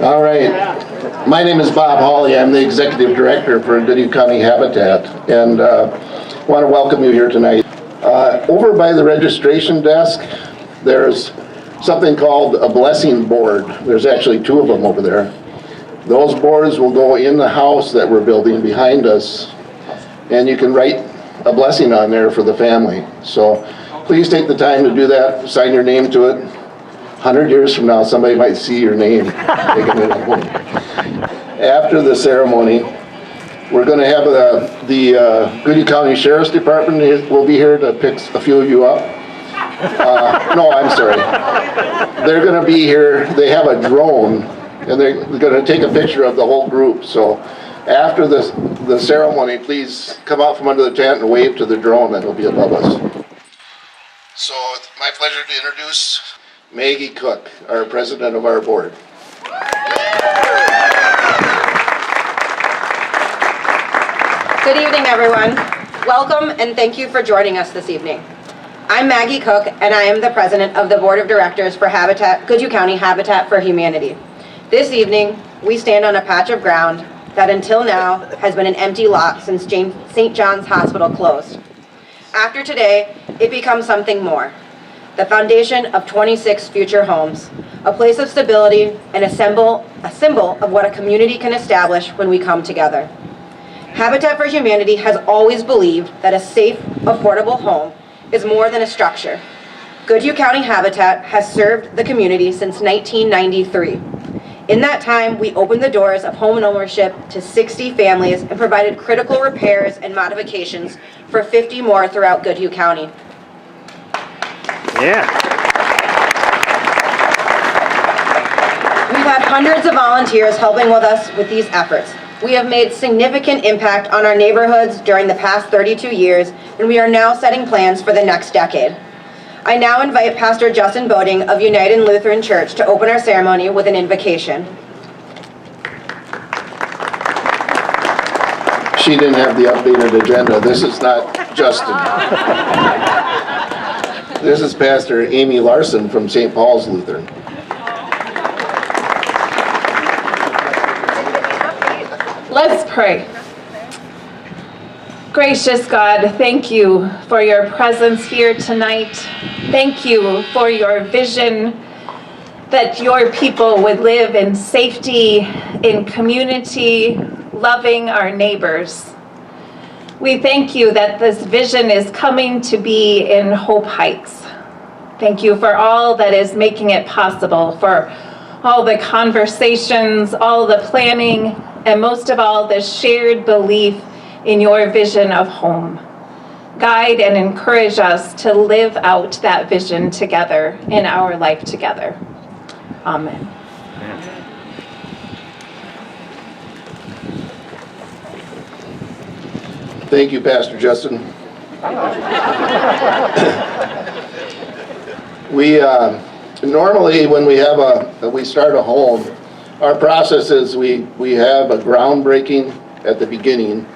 All right. My name is Bob Hawley. I'm the Executive Director for Goodhue County Habitat, and want to welcome you here tonight. Over by the registration desk, there's something called a blessing board. There's actually two of them over there. Those boards will go in the house that we're building behind us, and you can write a blessing on there for the family. So please take the time to do that, sign your name to it. 100 years from now, somebody might see your name taking it home. After the ceremony, we're going to have the Goodhue County Sheriff's Department will be here to pick a few of you up. No, I'm sorry. They're going to be here. They have a drone, and they're going to take a picture of the whole group. So after the ceremony, please come out from under the tent and wave to the drone that will be above us. So it's my pleasure to introduce Maggie Cook, our president of our board. Good evening, everyone. Welcome and thank you for joining us this evening. I'm Maggie Cook, and I am the president of the board of directors for Goodhue County Habitat for Humanity. This evening, we stand on a patch of ground that until now has been an empty lot since St. John's Hospital closed. After today, it becomes something more. The foundation of 26 future homes, a place of stability, and a symbol of what a community can establish when we come together. Habitat for Humanity has always believed that a safe, affordable home is more than a structure. Goodhue County Habitat has served the community since 1993. In that time, we opened the doors of home ownership to 60 families and provided critical repairs and modifications for 50 more throughout Goodhue County. Yeah. We've had hundreds of volunteers helping with us with these efforts. We have made significant impact on our neighborhoods during the past 32 years, and we are now setting plans for the next decade. I now invite Pastor Justin Boding of United Lutheran Church to open our ceremony with an invocation. She didn't have the updated agenda. This is not Justin. This is Pastor Amy Larson from St. Paul's Lutheran. Let's pray. Gracious God, thank you for your presence here tonight. Thank you for your vision that your people would live in safety, in community, loving our neighbors. We thank you that this vision is coming to be in Hope Heights. Thank you for all that is making it possible, for all the conversations, all the planning, and most of all, the shared belief in your vision of home. Guide and encourage us to live out that vision together in our life together. Amen. Thank you, Pastor Justin. We normally, when we start a home, our process is we have a groundbreaking at the beginning,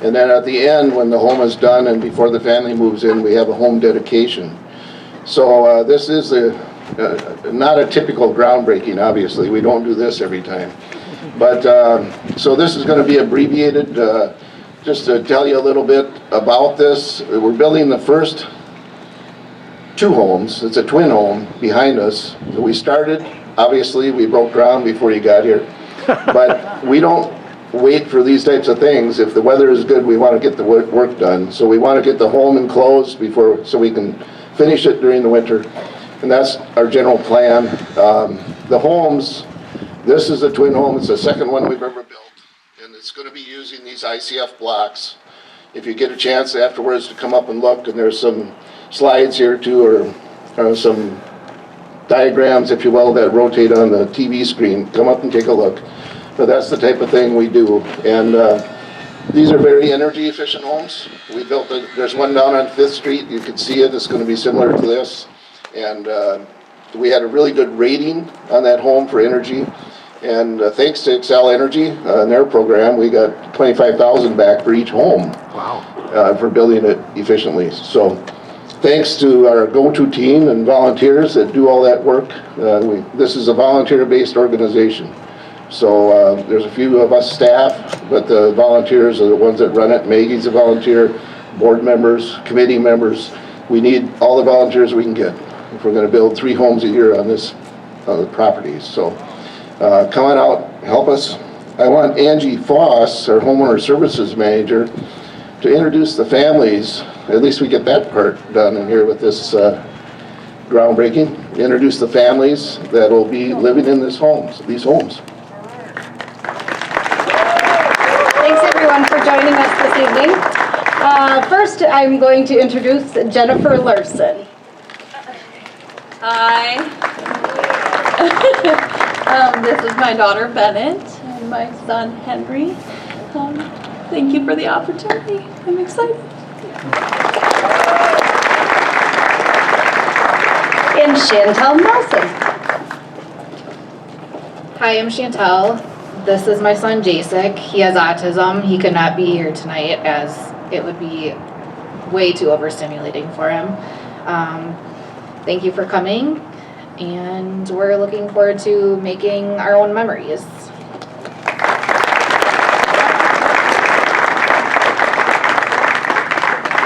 and then at the end, when the home is done and before the family moves in, we have a home dedication. So this is not a typical groundbreaking, obviously. We don't do this every time. But so this is going to be abbreviated. Just to tell you a little bit about this, we're building the first two homes. It's a twin home behind us. So we started, obviously, we broke ground before you got here. But we don't wait for these types of things. If the weather is good, we want to get the work done. So we want to get the home enclosed so we can finish it during the winter. And that's our general plan. The homes, this is a twin home. It's the second one we've ever built. And it's going to be using these ICF blocks. If you get a chance afterwards to come up and look, and there's some slides here too, or some diagrams, if you will, that rotate on the TV screen. Come up and take a look. But that's the type of thing we do. And these are very energy efficient homes. We built there's one down on 5th Street. You can see it. It's going to be similar to this. And we had a really good rating on that home for energy. And thanks to Xcel Energy and their program, we got $25,000 back for each home. Wow. For building it efficiently. So thanks to our go-to team and volunteers that do all that work. This is a volunteer-based organization. So there's a few of us staff, but the volunteers are the ones that run it. Maggie's a volunteer, board members, committee members. We need all the volunteers we can get if we're gonna build 3 homes a year on this property. So come on out, help us. I want Angie Foss, our homeowner services manager, to introduce the families. At least we get that part done in here with this groundbreaking. Introduce the families that will be living in these homes. Thanks everyone for joining us this evening. First, I'm going to introduce Jennifer Larson. Hi. This is my daughter Bennett and my son Henry. Thank you for the opportunity. I'm excited. And Chantel Nelson. Hi, I'm Chantel. This is my son Jasek. He has autism. He could not be here tonight as it would be way too overstimulating for him. Thank you for coming, and we're looking forward to making our own memories.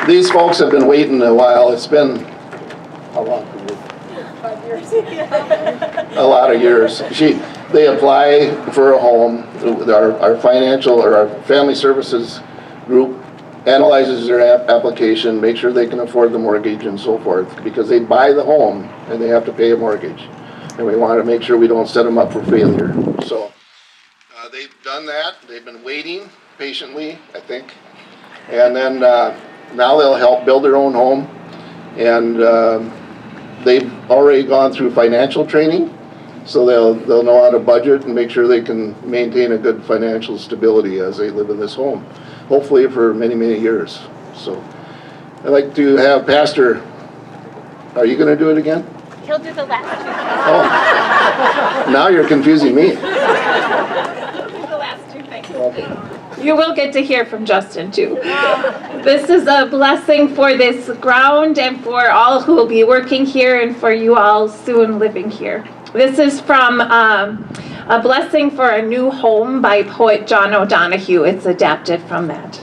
These folks have been waiting a while. It's been, how long? 5 years. A lot of years. They apply for a home. Our financial or our family services group analyzes their application, make sure they can afford the mortgage and so forth, because they buy the home and they have to pay a mortgage. And we want to make sure we don't set them up for failure. So they've done that. They've been waiting patiently, I think. And then now they'll help build their own home. And they've already gone through financial training, so they'll know how to budget and make sure they can maintain a good financial stability as they live in this home, hopefully for many, many years. So I'd like to have Pastor, are you gonna do it again? He'll do the last two. Oh, now you're confusing me. The last two things. Okay. You will get to hear from Justin too. This is a blessing for this ground and for all who will be working here and for you all soon living here. This is from A Blessing for a New Home by poet John O'Donohue. It's adapted from that.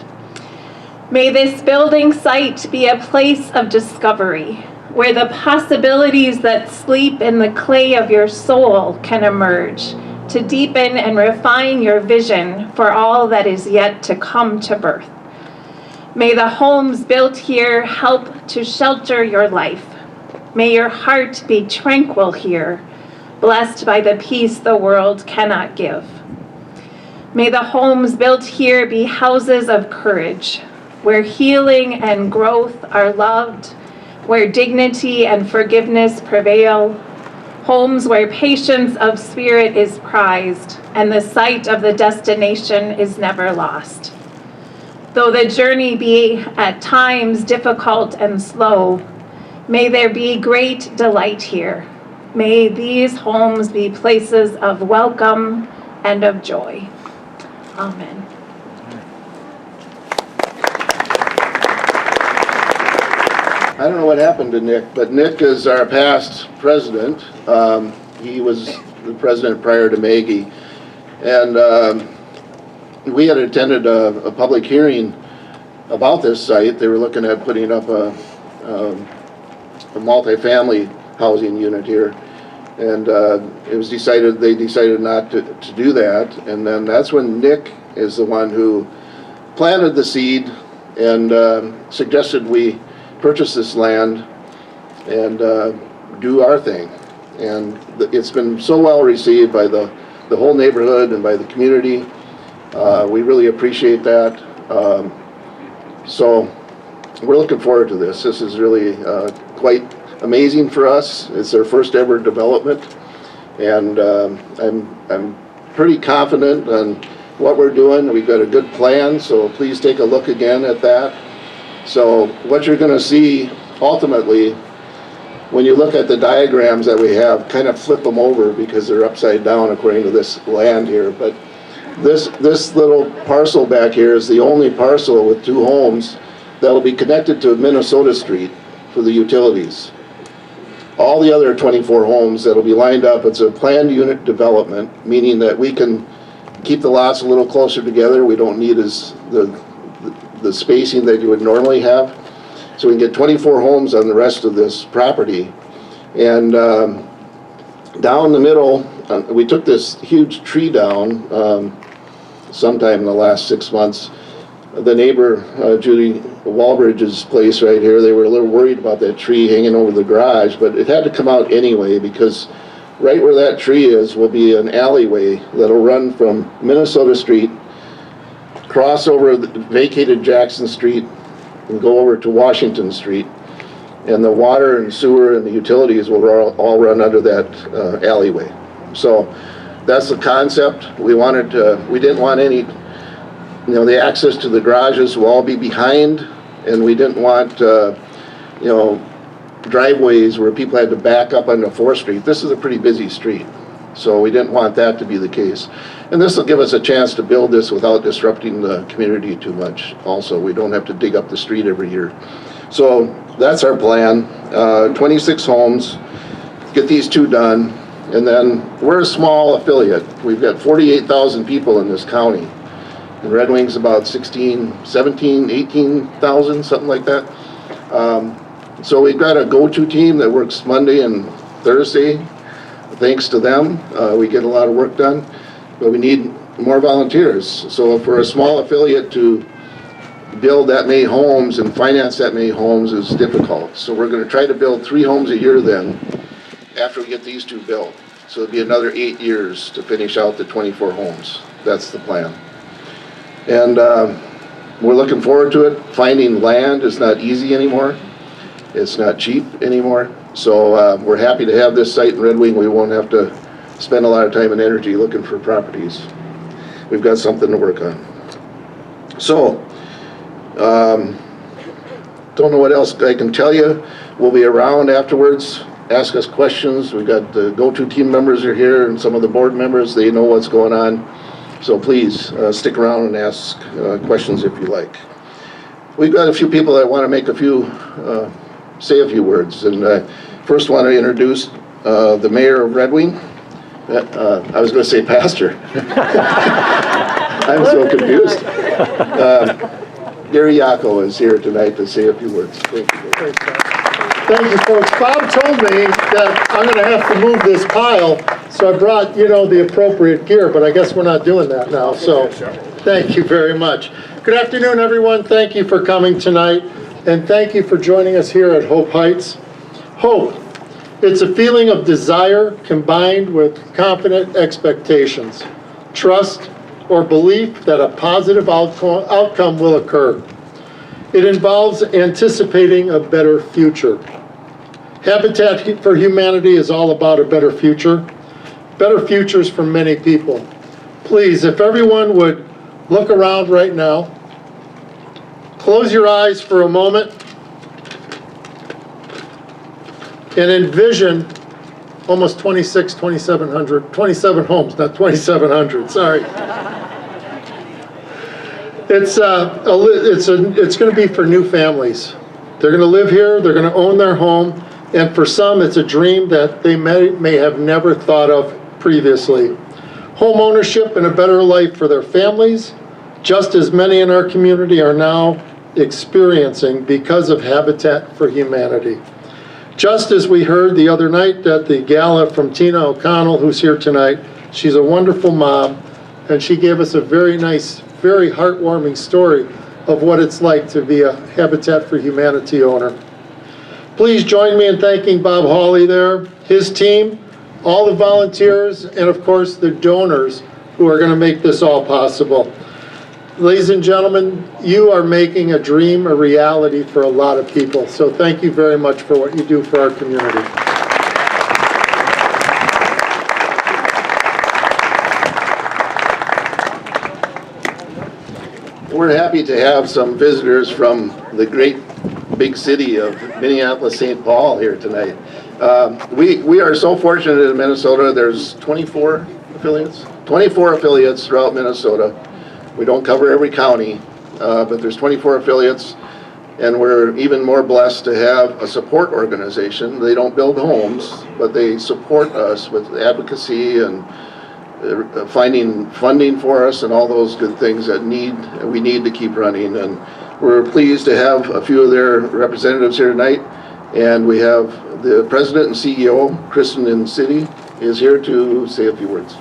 May this building site be a place of discovery, where the possibilities that sleep in the clay of your soul can emerge, to deepen and refine your vision for all that is yet to come to birth. May the homes built here help to shelter your life. May your heart be tranquil here, blessed by the peace the world cannot give. May the homes built here be houses of courage, where healing and growth are loved, where dignity and forgiveness prevail, homes where patience of spirit is prized and the sight of the destination is never lost. Though the journey be at times difficult and slow, may there be great delight here. May these homes be places of welcome and of joy. Amen. I don't know what happened to Nick, but Nick is our past president. He was the president prior to Maggie. And we had attended a public hearing about this site. They were looking at putting up a multifamily housing unit here. And it was they decided not to do that. And then that's when Nick is the one who planted the seed and suggested we purchase this land and do our thing. And it's been so well received by the whole neighborhood and by the community. We really appreciate that. So we're looking forward to this. This is really quite amazing for us. It's our first ever development. And I'm pretty confident on what we're doing. We've got a good plan, so please take a look again at that. So what you're going to see ultimately, when you look at the diagrams that we have, kind of flip them over because they're upside down according to this land here. But this little parcel back here is the only parcel with 2 homes that will be connected to Minnesota Street for the utilities. all the other 24 homes that'll be lined up. It's a planned unit development, meaning that we can keep the lots a little closer together. We don't need the spacing that you would normally have. So we can get 24 homes on the rest of this property. And down the middle, we took this huge tree down sometime in the last 6 months. The neighbor, Judy Walbridge's place right here, they were a little worried about that tree hanging over the garage, but it had to come out anyway because right where that tree is will be an alleyway that'll run from Minnesota Street, cross over the vacated Jackson Street, and go over to Washington Street. And the water and sewer and the utilities will all run under that alleyway. So that's the concept. We didn't want any, the access to the garages will all be behind, and we didn't want, driveways where people had to back up onto 4th Street. This is a pretty busy street, so we didn't want that to be the case. And this will give us a chance to build this without disrupting the community too much. Also, we don't have to dig up the street every year. So that's our plan, 26 homes, get these 2 done, and then we're a small affiliate. We've got 48,000 people in this county. And Red Wing's about 17, 18,000, something like that. So we've got a go-to team that works Monday and Thursday. Thanks to them, we get a lot of work done, but we need more volunteers. So for a small affiliate to build that many homes and finance that many homes is difficult. So we're going to try to build 3 homes a year then, after we get these 2 built. So it'll be another 8 years to finish out the 24 homes. That's the plan. And we're looking forward to it. Finding land is not easy anymore. It's not cheap anymore. So we're happy to have this site in Red Wing. We won't have to spend a lot of time and energy looking for properties. We've got something to work on. So, don't know what else I can tell you. We'll be around afterwards. Ask us questions. We've got the go-to team members are here and some of the board members. They know what's going on. So please stick around and ask questions if you like. We've got a few people that want to make say a few words. And first want to introduce the mayor of Red Wing. I was going to say pastor. I'm so confused. Gary Yako is here tonight to say a few words. Thank you. Thank you, folks. Bob told me that I'm going to have to move this pile, so I brought, the appropriate gear, but I guess we're not doing that now, so thank you very much. Good afternoon, everyone. Thank you for coming tonight, and thank you for joining us here at Hope Heights. Hope, it's a feeling of desire combined with confident expectations, trust, or belief that a positive outcome will occur. It involves anticipating a better future. Habitat for Humanity is all about a better futures for many people. Please, if everyone would look around right now, close your eyes for a moment, and envision almost 27 homes, not 2,700, sorry. It's going to be for new families. They're going to live here, they're going to own their home, and for some, it's a dream that they may have never thought of previously. Home ownership and a better life for their families, just as many in our community are now experiencing because of Habitat for Humanity. Just as we heard the other night at the gala from Tina O'Connell, who's here tonight, she's a wonderful mom, and she gave us a very nice, very heartwarming story of what it's like to be a Habitat for Humanity owner. Please join me in thanking Bob Hawley there, his team, all the volunteers, and of course the donors who are going to make this all possible. Ladies and gentlemen, you are making a dream a reality for a lot of people. So thank you very much for what you do for our community. We're happy to have some visitors from the great big city of Minneapolis-St. Paul here tonight. We are so fortunate in Minnesota. There's 24 affiliates? 24 affiliates throughout Minnesota. We don't cover every county, but there's 24 affiliates. And we're even more blessed to have a support organization. They don't build homes, but they support us with advocacy and finding funding for us and all those good things that we need to keep running. And we're pleased to have a few of their representatives here tonight. And we have the president and CEO, Kristen Incity, is here to say a few words.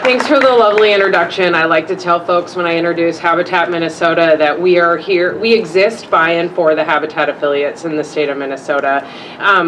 Thanks for the lovely introduction. I like to tell folks when I introduce Habitat Minnesota that we are here, we exist by and for the Habitat affiliates in the state of Minnesota.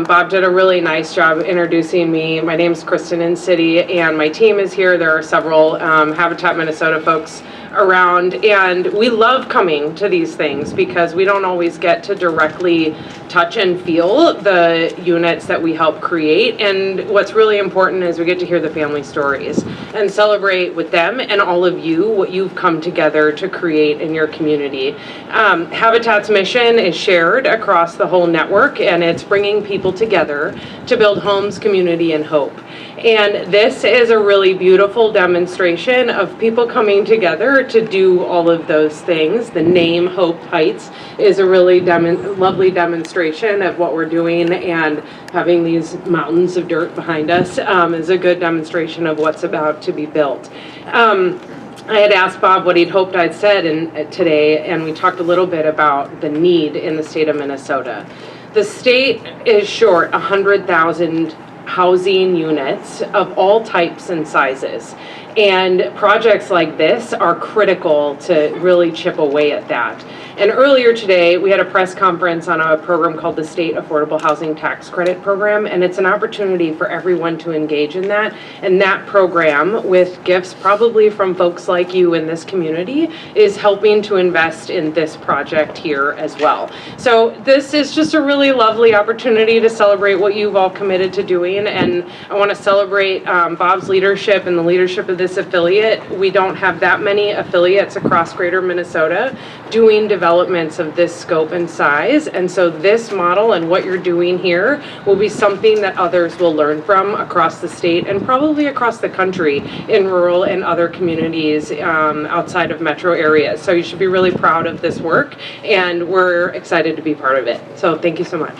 Bob did a really nice job introducing me. My name is Kristen Incity and my team is here. There are several Habitat Minnesota folks around, and we love coming to these things because we don't always get to directly touch and feel the units that we help create. And what's really important is we get to hear the family stories and celebrate with them and all of you what you've come together to create in your community. Habitat's mission is shared across the whole network, and it's bringing people together to build homes, community, and hope. And this is a really beautiful demonstration of people coming together to do all of those things. The name Hope Heights is a really lovely demonstration of what we're doing, and having these mountains of dirt behind us is a good demonstration of what's about to be built. I had asked Bob what he'd hoped I'd said today, and we talked a little bit about the need in the state of Minnesota. The state is short 100,000 housing units of all types and sizes. And projects like this are critical to really chip away at that. And earlier today, we had a press conference on a program called the State Affordable Housing Tax Credit Program, and it's an opportunity for everyone to engage in that. And that program, with gifts probably from folks like you in this community, is helping to invest in this project here as well. So this is just a really lovely opportunity to celebrate what you've all committed to doing, and I want to celebrate Bob's leadership and the leadership of this affiliate. We don't have that many affiliates across greater Minnesota doing developments of this scope and size, and so this model and what you're doing here will be something that others will learn from across the state and probably across the country in rural and other communities outside of metro areas. So you should be really proud of this work, and we're excited to be part of it. So thank you so much.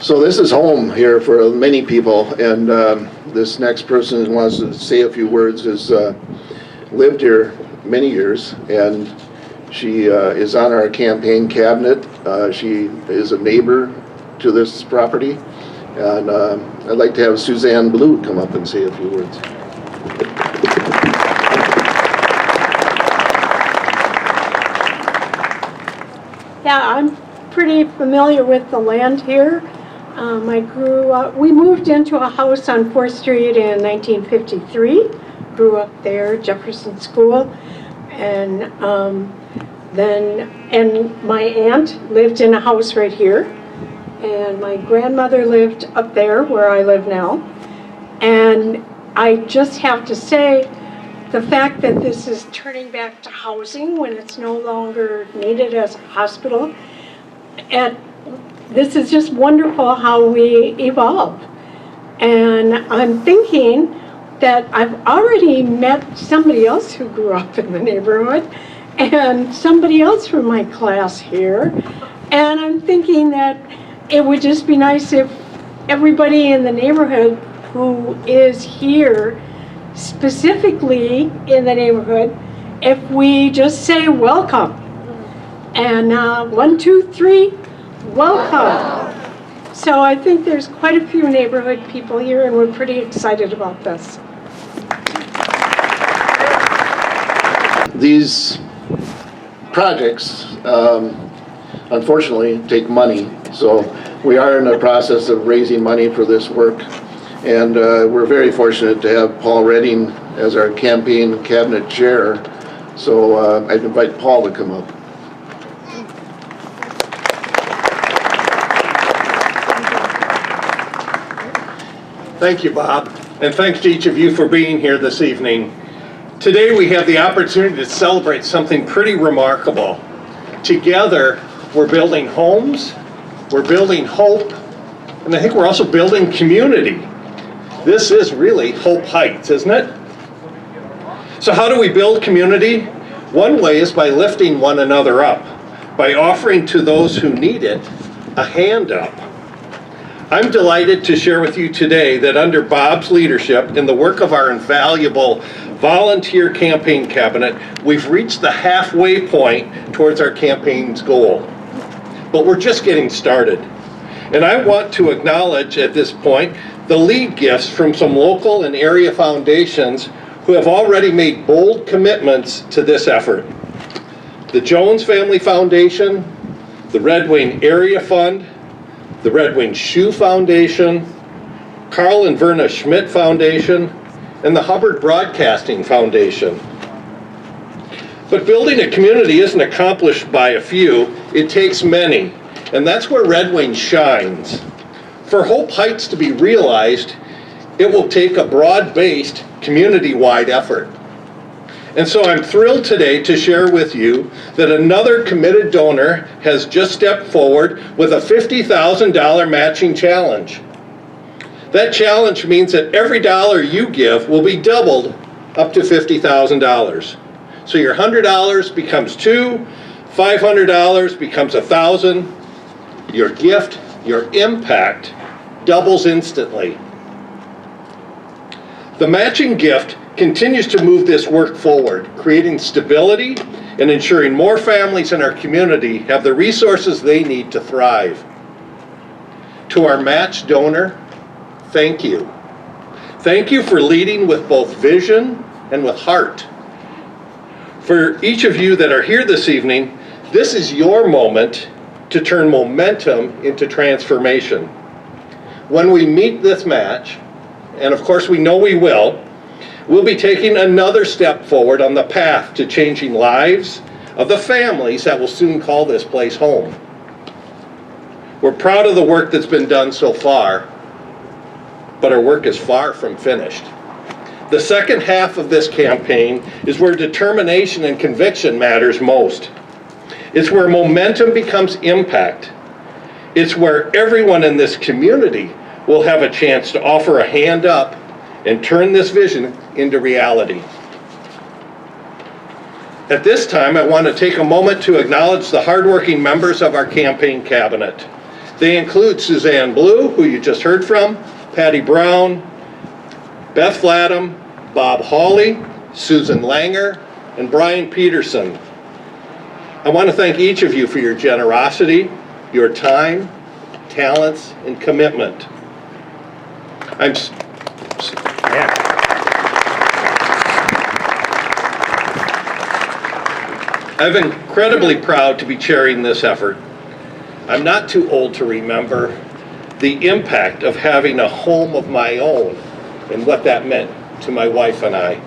So this is home here for many people, and this next person who wants to say a few words has lived here many years, and she is on our campaign cabinet. She is a neighbor to this property, and I'd like to have Suzanne Blue come up and say a few words. Yeah, I'm pretty familiar with the land here. I grew up, we moved into a house on 4th Street in 1953. Grew up there, Jefferson School. And then my aunt lived in a house right here. And my grandmother lived up there where I live now. And I just have to say, the fact that this is turning back to housing when it's no longer needed as a hospital, and this is just wonderful how we evolve. And I'm thinking that I've already met somebody else who grew up in the neighborhood and somebody else from my class here. And I'm thinking that it would just be nice if everybody in the neighborhood who is here, specifically in the neighborhood, if we just say welcome. And 1, 2, 3, welcome. So I think there's quite a few neighborhood people here, and we're pretty excited about this. These projects, unfortunately, take money. So we are in the process of raising money for this work. And we're very fortunate to have Paul Redding as our campaign cabinet chair. So I'd invite Paul to come up. Thank you, Bob, and thanks to each of you for being here this evening. Today we have the opportunity to celebrate something pretty remarkable. Together, we're building homes, we're building hope, And I think we're also building community. This is really Hope Heights, isn't it? So how do we build community? One way is by lifting one another up, by offering to those who need it a hand up. I'm delighted to share with you today that under Bob's leadership in the work of our invaluable volunteer campaign cabinet, we've reached the halfway point towards our campaign's goal. But we're just getting started. And I want to acknowledge at this point the lead gifts from some local and area foundations who have already made bold commitments to this effort. The Jones Family Foundation, the Red Wing Area Fund, the Red Wing Shoe Foundation, Carl and Verna Schmidt Foundation, and the Hubbard Broadcasting Foundation. But building a community isn't accomplished by a few, it takes many, and that's where Red Wing shines. For Hope Heights to be realized, it will take a broad-based, community-wide effort. And so I'm thrilled today to share with you that another committed donor has just stepped forward with a $50,000 matching challenge. That challenge means that every dollar you give will be doubled up to $50,000. So your $100 becomes $200, $500 becomes $1,000. Your gift, your impact doubles instantly. The matching gift continues to move this work forward, creating stability and ensuring more families in our community have the resources they need to thrive. To our match donor, thank you. Thank you for leading with both vision and with heart. For each of you that are here this evening, this is your moment to turn momentum into transformation. When we meet this match, and of course we know we will, we'll be taking another step forward on the path to changing lives of the families that will soon call this place home. We're proud of the work that's been done so far, but our work is far from finished. The second half of this campaign is where determination and conviction matters most. It's where momentum becomes impact. It's where everyone in this community will have a chance to offer a hand up and turn this vision into reality. At this time, I want to take a moment to acknowledge the hardworking members of our campaign cabinet. They include Suzanne Blue, who you just heard from, Patty Brown, Beth Flatham, Bob Hawley, Susan Langer, and Brian Peterson. I want to thank each of you for your generosity, your time, talents, and commitment. I'm incredibly proud to be chairing this effort. I'm not too old to remember the impact of having a home of my own and what that meant to my wife and I.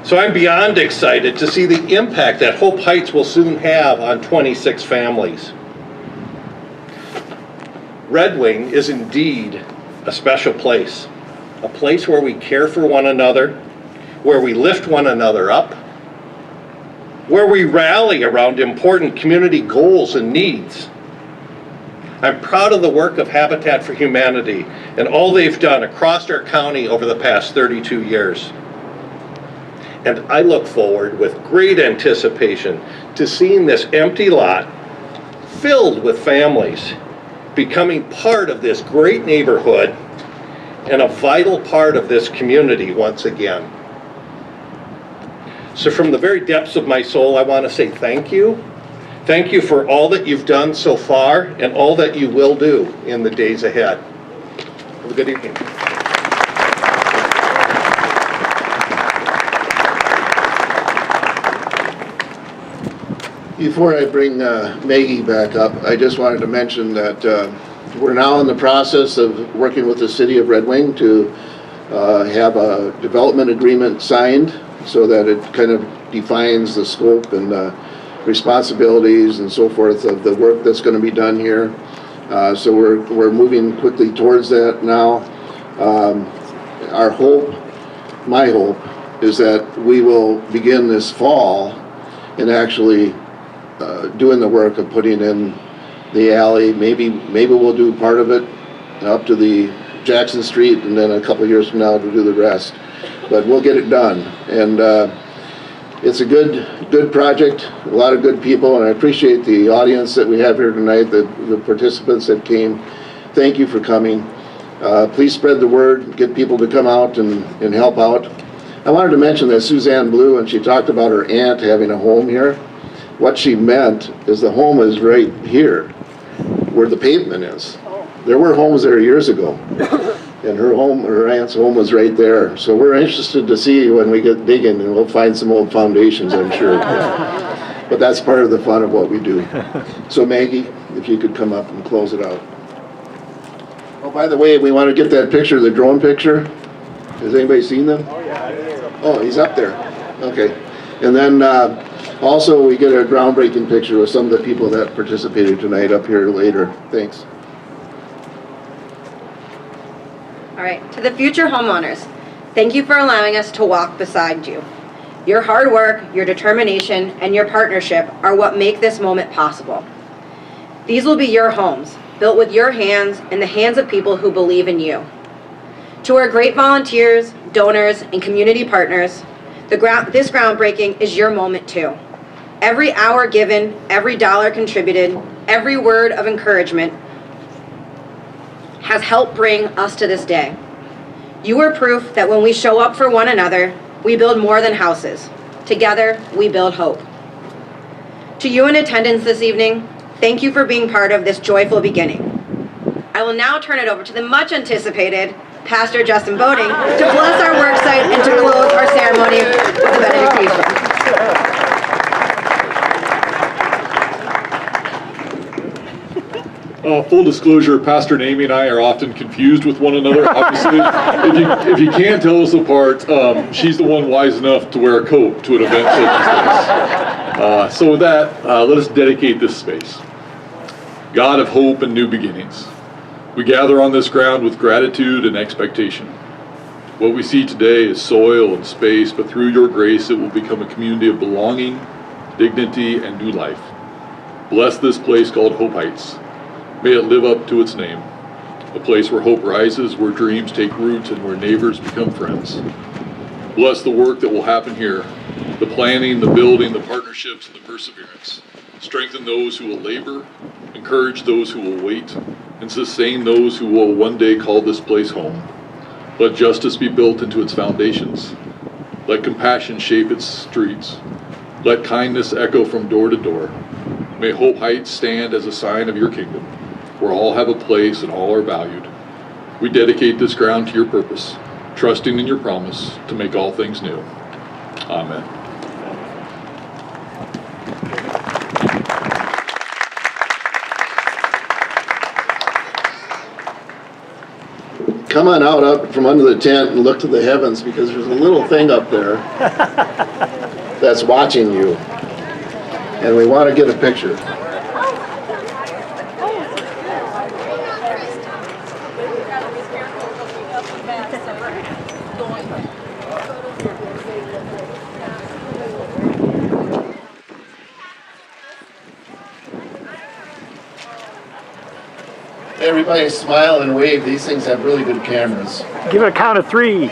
So I'm beyond excited to see the impact that Hope Heights will soon have on 26 families. Red Wing is indeed a special place, a place where we care for one another, where we lift one another up, where we rally around important community goals and needs. I'm proud of the work of Habitat for Humanity and all they've done across our county over the past 32 years. And I look forward with great anticipation to seeing this empty lot filled with families, becoming part of this great neighborhood and a vital part of this community once again. So from the very depths of my soul, I want to say thank you. Thank you for all that you've done so far and all that you will do in the days ahead. Have a good evening. Before I bring Maggie back up, I just wanted to mention that we're now in the process of working with the city of Red Wing to have a development agreement signed so that it kind of defines the scope and responsibilities and so forth of the work that's going to be done here. So we're moving quickly towards that now. Our hope, my hope, is that we will begin this fall and actually doing the work of putting in the alley. Maybe we'll do part of it up to the Jackson Street, and then a couple years from now to do the rest. But we'll get it done. And it's a good project, a lot of good people, and I appreciate the audience that we have here tonight, the participants that came. Thank you for coming. Please spread the word, get people to come out and help out. I wanted to mention that Suzanne Blue, and she talked about her aunt having a home here. What she meant is the home is right here, where the pavement is. There were homes there years ago, and her aunt's home was right there. So we're interested to see when we get digging, and we'll find some old foundations, I'm sure. But that's part of the fun of what we do. So Maggie, if you could come up and close it out. Oh, by the way, we want to get that picture, the drone picture. Has anybody seen them? Oh, he's up there. Okay. And then also we get a groundbreaking picture with some of the people that participated tonight up here later. Thanks. All right, to the future homeowners, thank you for allowing us to walk beside you. Your hard work, your determination, and your partnership are what make this moment possible. These will be your homes, built with your hands and the hands of people who believe in you. To our great volunteers, donors, and community partners, this groundbreaking is your moment too. Every hour given, every dollar contributed, every word of encouragement has helped bring us to this day. You are proof that when we show up for one another, we build more than houses. Together, we build hope. To you in attendance this evening, thank you for being part of this joyful beginning. I will now turn it over to the much anticipated Pastor Justin Boating to bless our worksite and to close our ceremony with the benediction. Full disclosure, Pastor Amy and I are often confused with one another. Obviously, if you can't tell us apart, she's the one wise enough to wear a coat to an event such as this. So with that, let us dedicate this space. God of hope and new beginnings, we gather on this ground with gratitude and expectation. What we see today is soil and space, but through your grace, it will become a community of belonging, dignity, and new life. Bless this place called Hope Heights. May it live up to its name, a place where hope rises, where dreams take root, and where neighbors become friends. Bless the work that will happen here, the planning, the building, the partnerships, and the perseverance. Strengthen those who will labor, encourage those who will wait, and sustain those who will one day call this place home. Let justice be built into its foundations. Let compassion shape its streets. Let kindness echo from door to door. May Hope Heights stand as a sign of your kingdom, where all have a place and all are valued. We dedicate this ground to your purpose, trusting in your promise to make all things new. Amen. Come on out from under the tent and look to the heavens, because there's a little thing up there that's watching you. And we want to get a picture. Everybody smile and wave. These things have really good cameras. Give it a count of 3.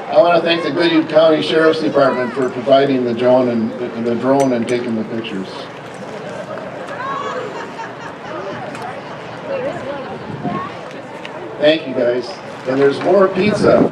I want to thank the Goodhue County Sheriff's Department for providing the drone and taking the pictures. Thank you guys. And there's more pizza.